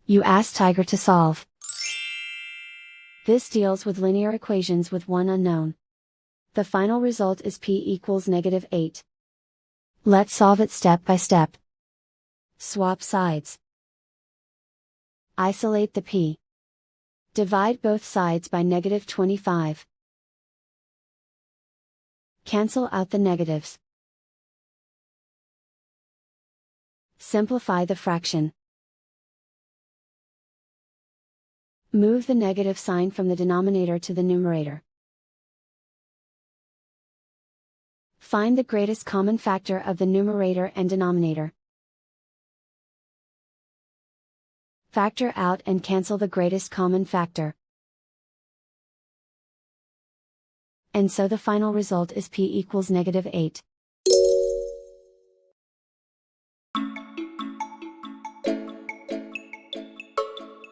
You ask Tiger to solve. This deals with linear equations with one unknown. The final result is p equals -8. Let's solve it step by step. Swap sides. Isolate the p. Divide both sides by -25. Cancel out the negatives. Simplify the fraction. Move the negative sign from the denominator to the numerator. Find the greatest common factor of the numerator and denominator. Factor out and cancel the greatest common factor. And so the final result is p equals -8.